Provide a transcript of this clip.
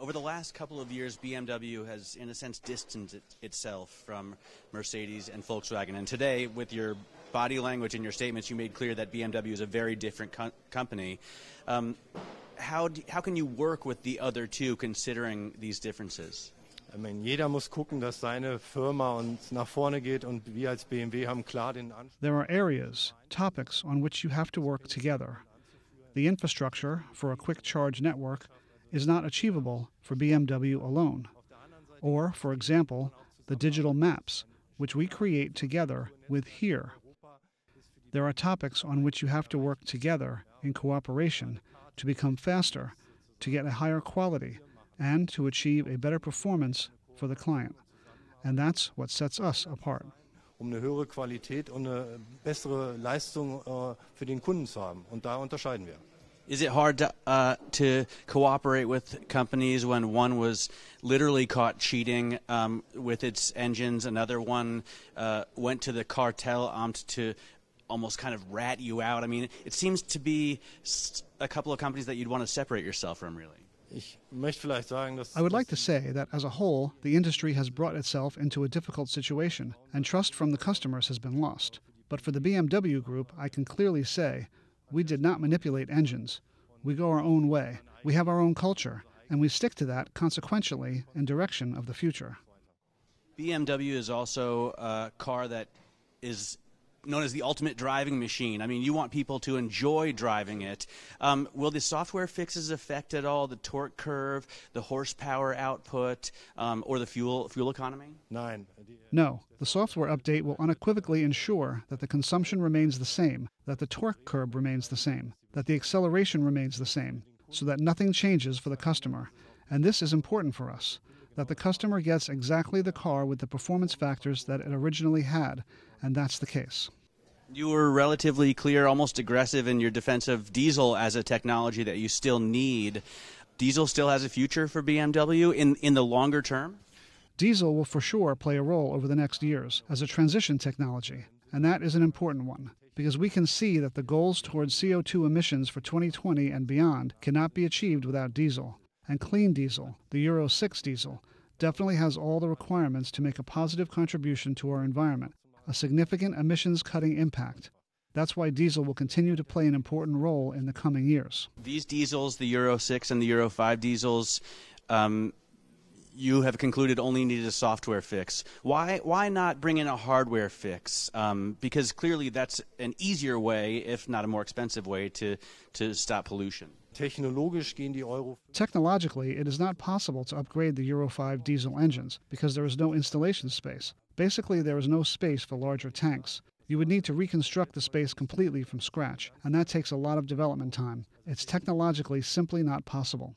Over the last couple of years, BMW has, in a sense, distanced itself from Mercedes and Volkswagen. And today, with your body language and your statements, you made clear that BMW is a very different company. How can you work with the other two, considering these differences? Ich meine, jeder muss gucken, dass seine Firma uns nach vorne geht, und wir als BMW haben klar den Anspruch. There are areas, topics on which you have to work together. The infrastructure for a quick charge network is not achievable for BMW alone. Or, for example, the digital maps, which we create together with HERE. There are topics on which you have to work together in cooperation to become faster, to get a higher quality, and to achieve a better performance for the client. And that's what sets us apart. Eine höhere Qualität und eine bessere Leistung für den Kunden zu haben. Und da unterscheiden wir. Is it hard to cooperate with companies when one was literally caught cheating with its engines, another one went to the Kartellamt to almost kind of rat you out? I mean, it seems to be a couple of companies that you'd want to separate yourself from, really. I would like to say that as a whole, the industry has brought itself into a difficult situation, and trust from the customers has been lost. But for the BMW Group, I can clearly say, we did not manipulate engines. We go our own way. We have our own culture, and we stick to that consequentially in direction of the future. BMW is also a car that is known as the ultimate driving machine. I mean, you want people to enjoy driving it. Will the software fixes affect at all the torque curve, the horsepower output, or the fuel economy? No. The software update will unequivocally ensure that the consumption remains the same, that the torque curve remains the same, that the acceleration remains the same, so that nothing changes for the customer. And this is important for us, that the customer gets exactly the car with the performance factors that it originally had, and that's the case. You were relatively clear, almost aggressive in your defense of diesel as a technology that you still need. Diesel still has a future for BMW in the longer term? Diesel will for sure play a role over the next years as a transition technology, and that is an important one, because we can see that the goals towards CO2 emissions for 2020 and beyond cannot be achieved without diesel. And clean diesel, the Euro 6 diesel, definitely has all the requirements to make a positive contribution to our environment, a significant emissions-cutting impact. That's why diesel will continue to play an important role in the coming years. These diesels, the Euro 6 and the Euro 5 diesels, you have concluded only needed a software fix. Why not bring in a hardware fix? Because clearly that's an easier way, if not a more expensive way, to stop pollution. Technologically, it is not possible to upgrade the Euro 5 diesel engines because there is no installation space. Basically, there is no space for larger tanks. You would need to reconstruct the space completely from scratch, and that takes a lot of development time. It's technologically simply not possible.